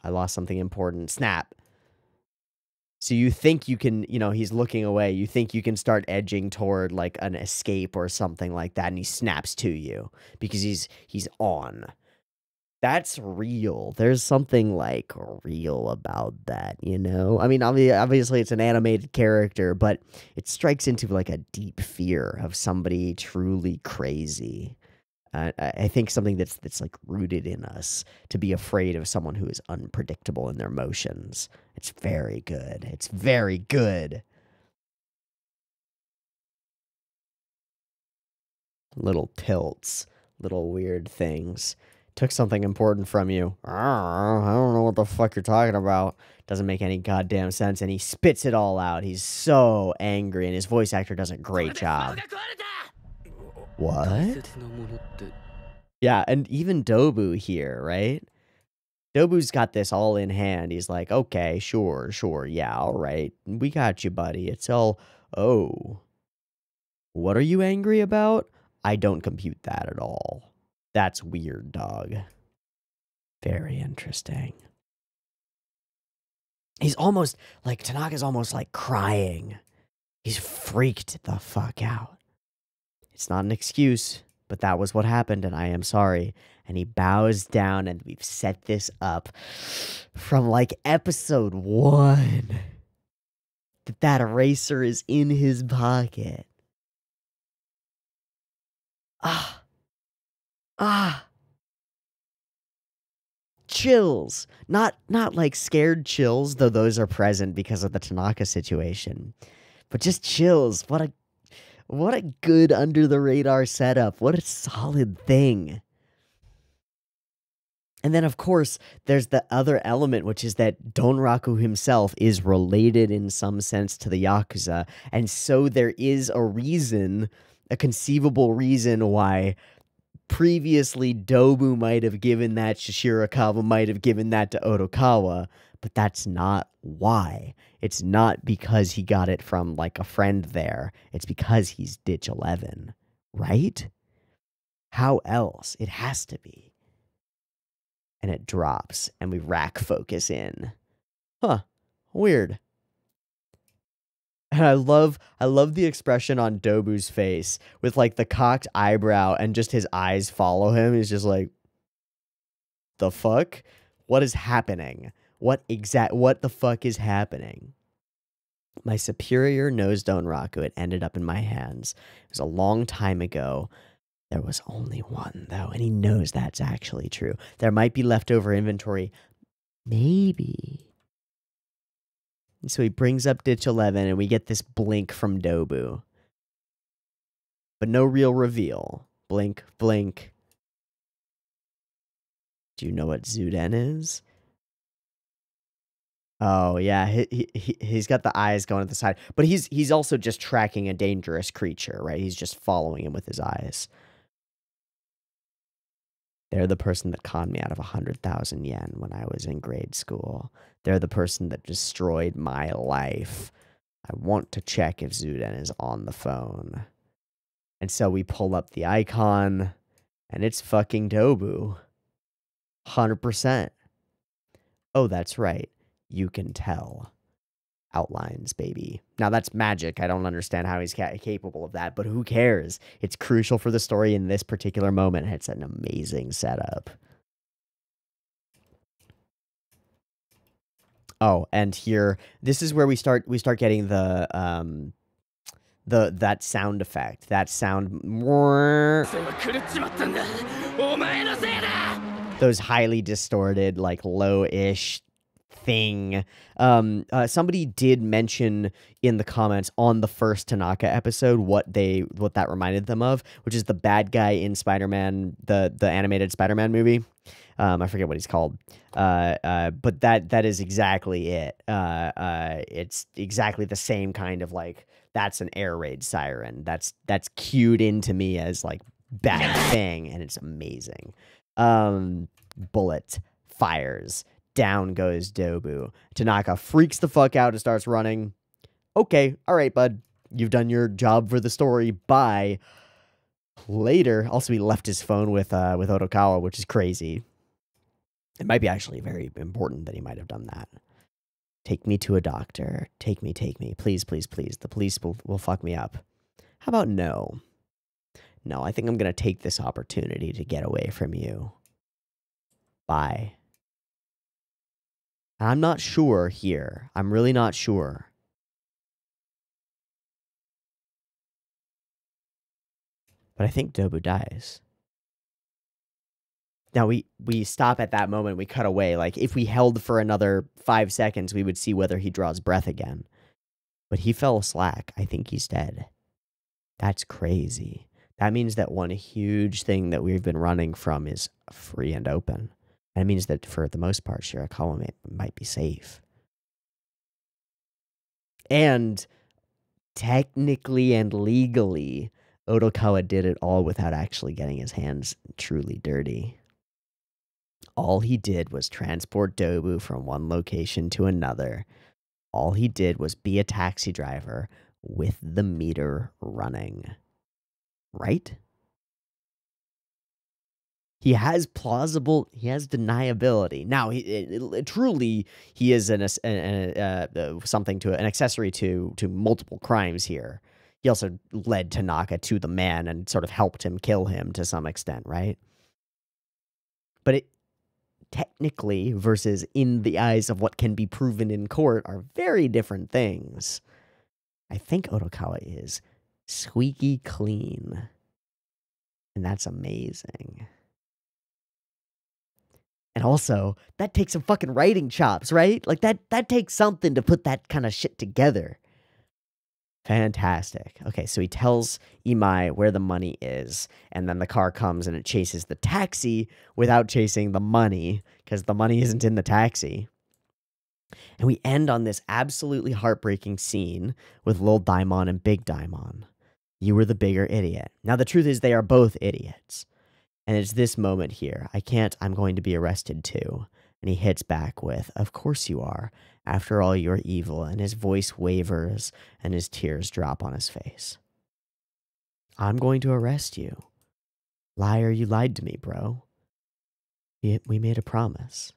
I lost something important. Snap. So you think you can, he's looking away. You think you can start edging toward like an escape or something like that, and he snaps to you because he's on. That's real. There's something like real about that, I mean, obviously it's an animated character, but it strikes into like a deep fear of somebody truly crazy. I think something that's like rooted in us to be afraid of someone who is unpredictable in their motions. It's very good. It's very good. Little tilts, little weird things. Took something important from you. I don't know what the fuck you're talking about. Doesn't make any goddamn sense, and he spits it all out. He's so angry, and his voice actor does a great job. What? Yeah, and even Teeaboo here, right? Teeaboo's got this all in hand. He's like, okay, sure, yeah, all right. We got you, buddy. It's all, oh. What are you angry about? I don't compute that at all. That's weird, dog. Very interesting. He's almost, like, Tanaka's almost, like, crying. He's freaked the fuck out. It's not an excuse, but that was what happened, and I am sorry. And he bows down, and we've set this up from, like, episode 1. That eraser is in his pocket. Chills. Not like scared chills, though those are present because of the Tanaka situation. But just chills. What a good under the radar setup. What a solid thing. And then, of course, there's the other element, which is that Donraku himself is related in some sense to the Yakuza. And so there is a reason, a conceivable reason why previously Teeaboo might have given that, Shishirakawa might have given that to Otokawa, but that's not why. It's not because he got it from, like, a friend there. It's because he's Ditch 11, right? How else? It has to be. And it drops, and we rack focus in. Huh. Weird. And I love the expression on Teeaboo's face with, like, the cocked eyebrow and just his eyes follow him. He's just like, the fuck? What is happening? What the fuck is happening? My superior knows Donraku. It ended up in my hands. It was a long time ago. There was only one, though, and he knows that's actually true. There might be leftover inventory. Maybe. And so he brings up Ditch 11, and we get this blink from Teeaboo. But no real reveal. Blink, blink. Do you know what Zuden is? Oh, yeah, he's got the eyes going to the side. But he's also just tracking a dangerous creature, right? He's just following him with his eyes. They're the person that conned me out of 100,000 yen when I was in grade school. They're the person that destroyed my life. I want to check if Zuden is on the phone. And so we pull up the icon, and it's fucking Teeaboo. 100%. Oh, that's right. You can tell. Outlines, baby. Now, that's magic. I don't understand how he's capable of that, but who cares? It's crucial for the story in this particular moment, and it's an amazing setup. Oh, and here, this is where we start getting the that sound effect. That sound. Those highly distorted, like, low-ish thing. Somebody did mention in the comments on the first Tanaka episode what that reminded them of, which is the bad guy in Spider-Man, the animated Spider-Man movie. I forget what he's called. But that is exactly it. It's exactly the same kind of, like, that's an air raid siren. That's cued into me as, like, bad thing, and it's amazing. Bullet fires. Down goes Teeaboo. Tanaka freaks the fuck out and starts running. Okay, all right, bud. You've done your job for the story. Bye. Later. Also, he left his phone with Otokawa, which is crazy. It might be actually very important that he might have done that. Take me to a doctor. Take me. Please, please, please. The police will fuck me up. How about no? No, I think I'm going to take this opportunity to get away from you. Bye. I'm not sure here. I'm really not sure. But I think Teeaboo dies. Now, we stop at that moment. We cut away. Like, if we held for another 5 seconds, we would see whether he draws breath again. But he fell slack. I think he's dead. That's crazy. That means that one huge thing that we've been running from is free and open. That means that for the most part, Shirakawa might be safe. And technically and legally, Otokawa did it all without actually getting his hands truly dirty. All he did was transport Teeaboo from one location to another. All he did was be a taxi driver with the meter running. Right? He has deniability. Now, truly, he is something to an accessory to multiple crimes here. He also led Tanaka to the man and sort of helped him kill him to some extent, right? But it technically versus in the eyes of what can be proven in court are very different things. I think Otokawa is squeaky clean. And that's amazing. And also, that takes some fucking writing chops, right? Like, that takes something to put that kind of shit together. Fantastic. Okay, so he tells Imai where the money is, and then the car comes and it chases the taxi without chasing the money, because the money isn't in the taxi. And we end on this absolutely heartbreaking scene with Lil Daimon and Big Daimon. You were the bigger idiot. Now, the truth is they are both idiots. And it's this moment here. I'm going to be arrested too. And he hits back with, of course you are. After all, you're evil. And his voice wavers and his tears drop on his face. I'm going to arrest you. Liar, you lied to me, bro. We made a promise.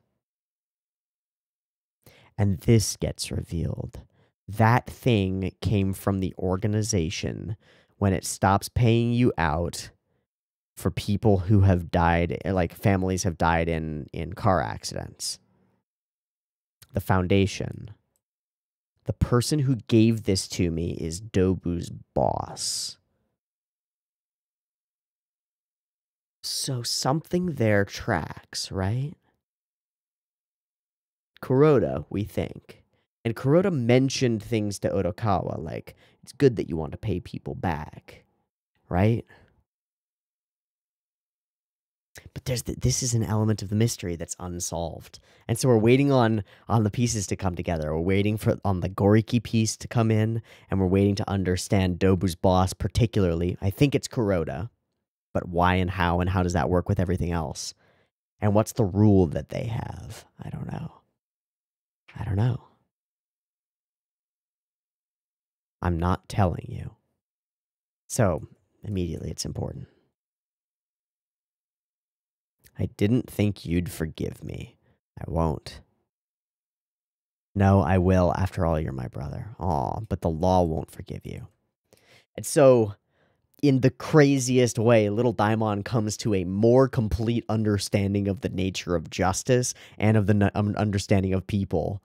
And this gets revealed. That thing came from the organization when it stops paying you out for people who have died, like families have died in car accidents. The foundation. The person who gave this to me is Teeaboo's boss. So something there tracks, right? Kuroda, we think. And Kuroda mentioned things to Otokawa, like, it's good that you want to pay people back, right? But this is an element of the mystery that's unsolved. And so we're waiting on the pieces to come together. We're waiting on the Goriki piece to come in, and we're waiting to understand Teeaboo's boss particularly. I think it's Kuroda. But why and how does that work with everything else? And what's the rule that they have? I don't know. I'm not telling you. So, immediately it's important. I didn't think you'd forgive me. I won't. No, I will. After all, you're my brother. Aw, but the law won't forgive you. And so, in the craziest way, Little Daimon comes to a more complete understanding of the nature of justice and of the understanding of people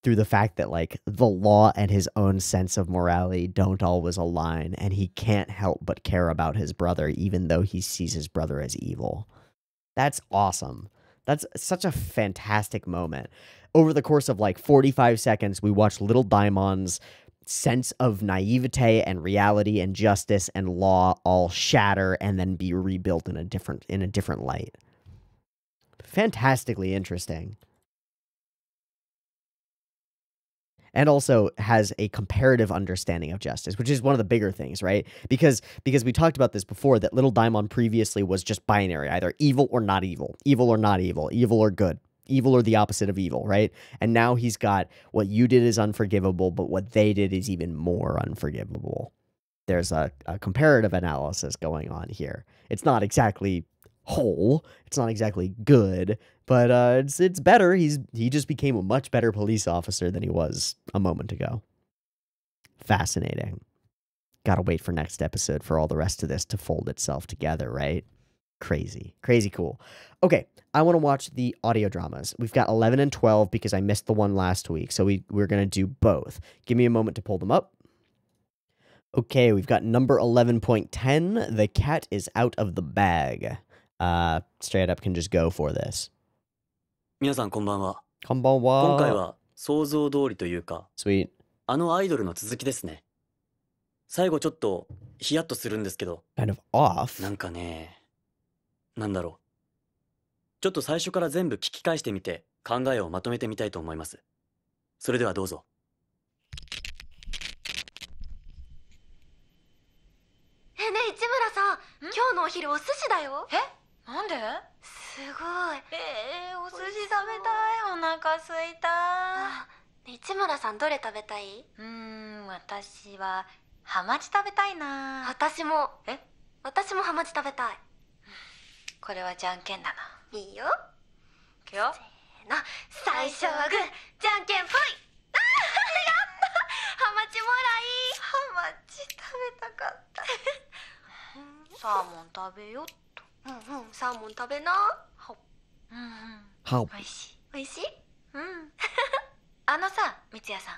through the fact that, like, the law and his own sense of morality don't always align, and he can't help but care about his brother, even though he sees his brother as evil. That's awesome. That's such a fantastic moment. Over the course of, like, 45 seconds, we watch Little Daimon's sense of naivete and reality and justice and law all shatter and then be rebuilt in a different light. Fantastically interesting. And also has a comparative understanding of justice, which is one of the bigger things, right? Because we talked about this before, that Little Daimon previously was just binary, either evil or not evil, evil or not evil, evil or good, evil or the opposite of evil, right? And now he's got what you did is unforgivable, but what they did is even more unforgivable. There's a comparative analysis going on here. It's not exactly whole, it's not exactly good, but it's better. He just became a much better police officer than he was a moment ago. Fascinating. Gotta wait for next episode for all the rest of this to fold itself together, right? Crazy cool. Okay, I want to watch the audio dramas. We've got 11 and 12 because I missed the one last week, so we're gonna do both. Give me a moment to pull them up. Okay, we've got number 11.10. The cat is out of the bag. Straight up can just go for this. 皆さんこんばんは。こんばんは。今回は想像通りというか、 Sweet. あのアイドルの続きですね。最後ちょっとヒヤッとするんですけど、 kind of off. なんかね、なんだろう。ちょっと最初から全部聞き返してみて考えをまとめてみたいと思います。それではどうぞ。ねえ市村さん、今日のお昼お寿司だよ。え、なんで？すごい。お寿司食べたい。お腹すいた。市村さんどれ食べたい？私はハマチ食べたいな。私も。え？私もハマチ食べたい。これはじゃんけんだな。いいよ。いくよ。せーの、最初はグー、じゃんけんぽい。やったハマチもハマチ食べたかった。サーモン食べよっと。サーモン食べな。How? おいしい。おいしい？あのさ、三ツ矢さん。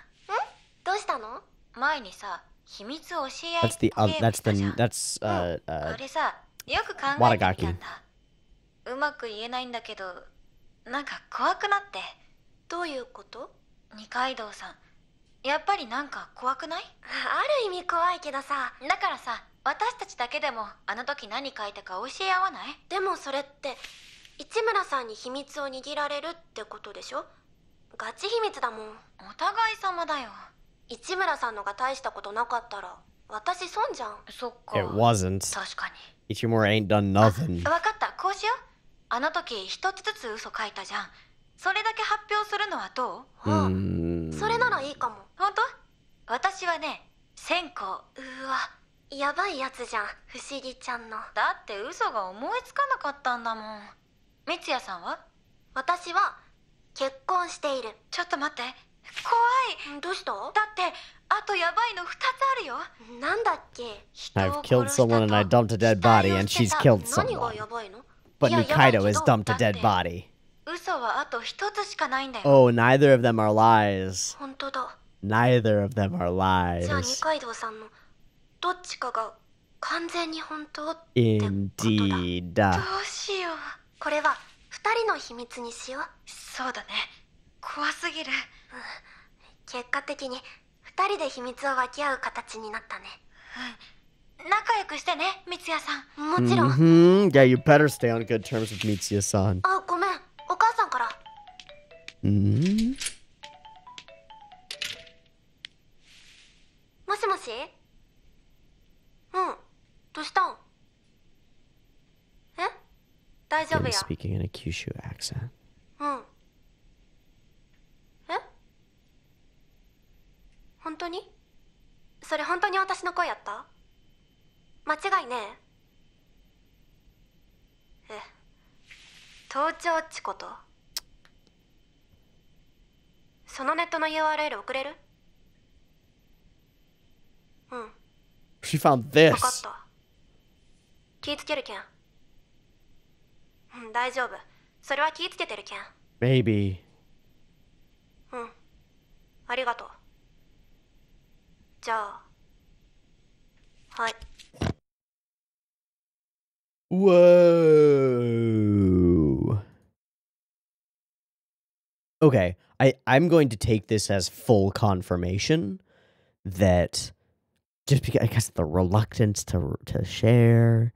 どうしたの？前にさ、秘密教え合い That's the ゲームしたじゃん。 that's あれさ、よく考えてみたんだ。うまく言えないんだけど、なんか怖くなって。どういうこと？二階堂さん、やっぱりなんか怖くない？ある意味怖いけどさ。だからさ、私たちだけでもあの時何書いたか教え合わない？でもそれって市村さんに秘密を握られるってことでしょ？ガチ秘密だもん。お互い様だよ。市村さんのが大したことなかったら私損じゃん。そっか。 it wasn't. 確かに。 Ichimura ain't done nothing. わかった、こうしよう。あの時一つずつ嘘書いたじゃん。それだけ発表するのはどう？それならいいかも。本当？私はね、線香。うわ、やばいやつじゃん、不思議ちゃんの。だって嘘が思いつかなかったんだもん。三ツ矢さんは？私は結婚している。ちょっと待って、怖い。どうした？だってあとやばいの2つあるよ。なんだっけ？ I've killed someone and I dumped a dead body, and she's killed 何が someone. やばいの？ But いや、やばいけ Nikaido ど has dumped a だっ dead て body. 嘘はあと1つしかないんだよ。Oh, neither of them are lies. 本当だ。 Neither of them are じゃあ二 lies. 階堂さんのどっちかが完全に本当ってことだ。 Indeed. どうしよう。これは二人の秘密にしよう。そうだね、怖すぎる。結果的に二人で秘密を分け合う形になったね。仲良くしてね、三ツ矢さん。もちろん。 Yeah, you better stay on good terms with Mitsuya-san. あ、ごめん、お母さんから。もしもし？どうしたん？え？大丈夫 Again, や。 speaking in a Kyushu accent. え？本当に？それ本当に私の声やった？間違いねえ。盗聴っちこと？そのネットの URL 送れる？ She found 分かっ this. た。気ぃつけるけん。大丈夫。それは気ぃつけてるけん。 Maybe. ありがとう。じゃあ、はい。 Whoa. Okay, I'm going to take this as full confirmation that just because I guess the reluctance to share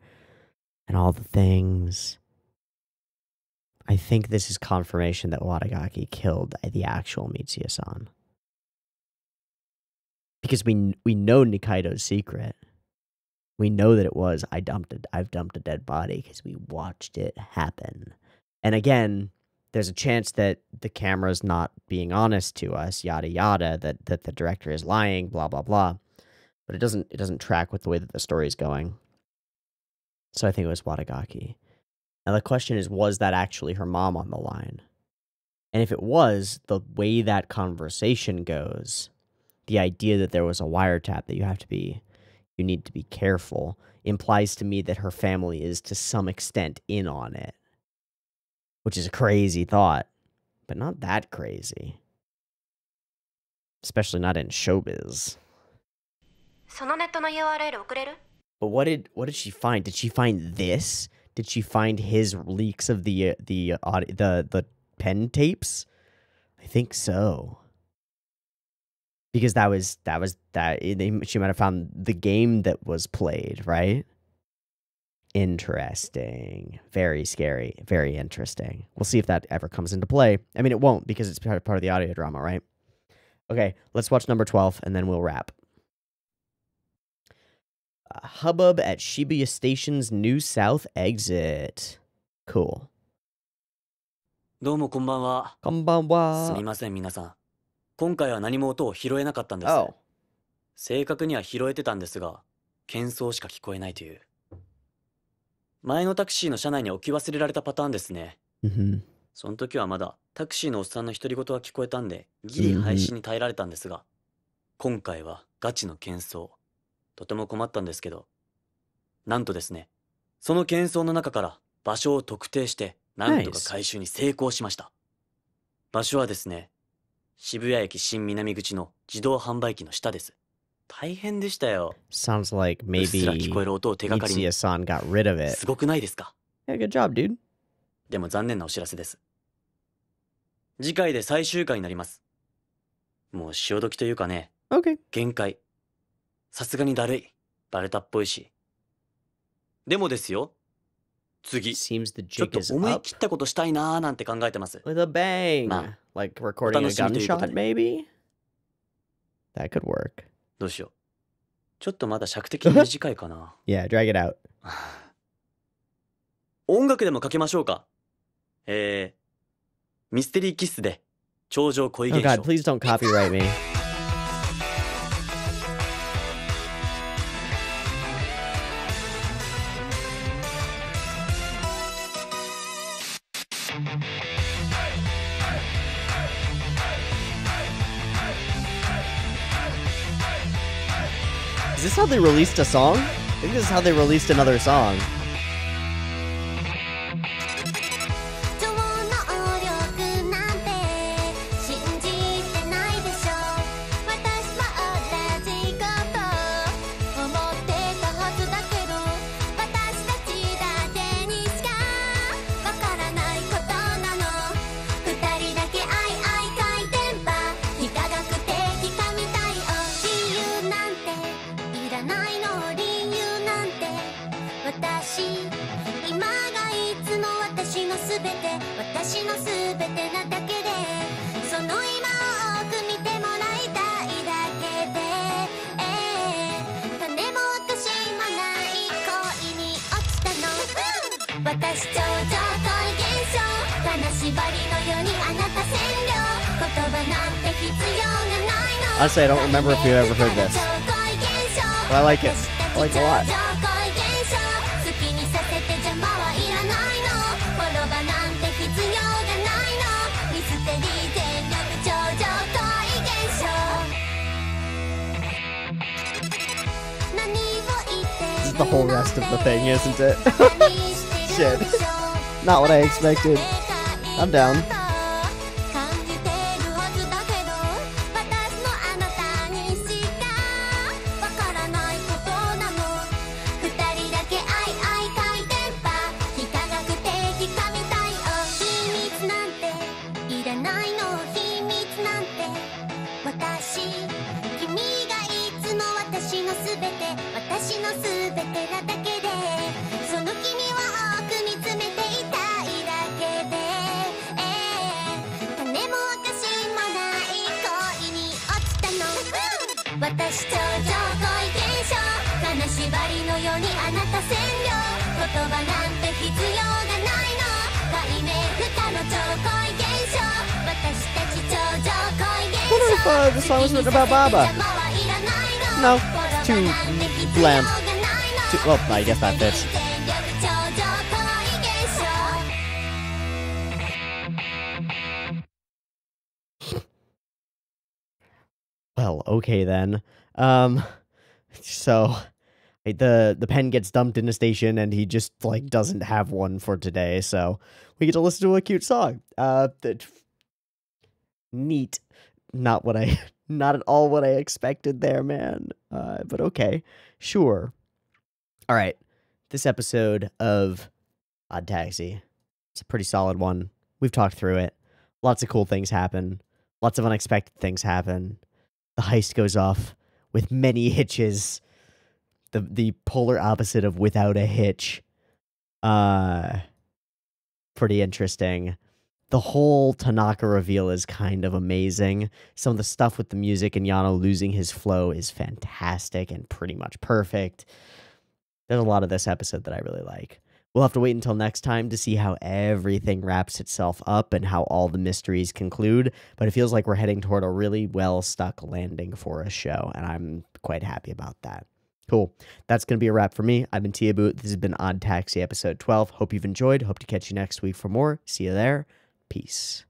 and all the things, I think this is confirmation that Wadagaki killed the actual Mitsuya-san. Because we know Nikaido's secret. We know that it was I've dumped a dead body because we watched it happen. And again, there's a chance that the camera's not being honest to us, yada yada, that the director is lying, blah blah blah. But it doesn't track with the way that the story is going. So I think it was Wadagaki. Now the question is, was that actually her mom on the line? And if it was, the way that conversation goes, the idea that there was a wiretap that you need to be careful, implies to me that her family is to some extent in on it. Which is a crazy thought, but not that crazy. Especially not in showbiz. そのネットの URL 送れる？ But what did she find? Did she find this? Did she find his leaks of the pen tapes? I think so. Because she might have found the game that was played, right? Interesting. Very scary. Very interesting. We'll see if that ever comes into play. I mean, it won't because it's part of the audio drama, right? Okay, let's watch number 12 and then we'll wrap. Hubbub at Shibuya Station's New South exit. Cool. どうもこんばんは。こんばんは。すみません皆さん。今回は何も音を拾えなかったんです。Oh. 正確には拾えてたんですが、喧騒しか聞こえないという。前のタクシーの車内に置き忘れられたパターンですね。その時はまだタクシーのおっさんの独り言は聞こえたんで、ギリ配信に耐えられたんですが、今回はガチの喧騒。とても困ったんですけど、なんとですね、その喧騒の中から場所を特定して、なんとか回収に成功しました。場所はですね、渋谷駅新南口の自動販売機の下です。大変でしたよ。 Sounds like maybe うっすら聞こえる音を手がかりに Mitsuya-san got rid of it. すごくないですか？ Yeah, good job, dude. でも残念なお知らせです。次回で最終回になります。もう潮時というかね、 Okay. 限界。さすがにだるい。バレたっぽいし。でもですよ、次 Seems the ちょっ jig と is 思い up 切ったことしたいなーなんて考えてます。 with a bang. まあ、 Like recording a お楽しみということ gunshot, で。 maybe? That could work. どうしよう。ちょっとまだ尺的に短いかな。Yeah, drag it out. 音楽でもかけましょうか。ミステリーキッスで頂上恋 Oh 現象。 god, please don't copyright me. Is this how they released a song? I think this is how they released another song. 超能力なんて信じてないでしょ。私は同じこと思ってたはずだけど、私たちだけにしかわからないことなの。二人だけ愛回転波非科学的かみたいよ。理由なんていらないの。理由なんて私今がいつも私のすべてなだけで、その今を多く見てもらいたいだけで、種も私もない恋に落ちたの。私頂上恋現象、金縛りのようにあなた占領、言葉なんて必要がないの。 Honestly, I don't remember if you ever heard this, but I like it. I like it a lot. 好きにさせて邪魔はいらないの。滅ばなんて必要がないの。ミステリー全力頂上恋現象。何を言って This is the whole rest of the thing, isn't it? Shit. Not what I expected. I'm down. 感じてるはずだけど、私のあなたにしかわからないことなの。二人だけ愛回転波非科学的かみたいよ。秘密なんていらないの。秘密なんて私、君がいつも私のすべてなだけで、その君は多く見つめていたいだけで、種も証もない恋に落ちたの。私頂上恋現象、金縛りのようにあなた占領、言葉なんて必要がないの。解明不可の超恋現象、私たち頂上恋現象。 What if the song was written about Baba? No, it's too bland. Well, I guess that fits. Well, okay then. So the pen gets dumped in a station and he just like doesn't have one for today, so we get to listen to a cute song. Neat. Not at all what I expected there, man. But okay. Sure. All right. This episode of Odd Taxi, it's a pretty solid one. We've talked through it. Lots of cool things happen. Lots of unexpected things happen. The heist goes off with many hitches. The polar opposite of without a hitch. Pretty interesting. The whole Tanaka reveal is kind of amazing. Some of the stuff with the music and Yano losing his flow is fantastic and pretty much perfect. There's a lot of this episode that I really like. We'll have to wait until next time to see how everything wraps itself up and how all the mysteries conclude, but it feels like we're heading toward a really well-stuck landing for a show, and I'm quite happy about that. Cool. That's going to be a wrap for me. I've been Teeaboo. This has been Odd Taxi episode 12. Hope you've enjoyed. Hope to catch you next week for more. See you there. Peace.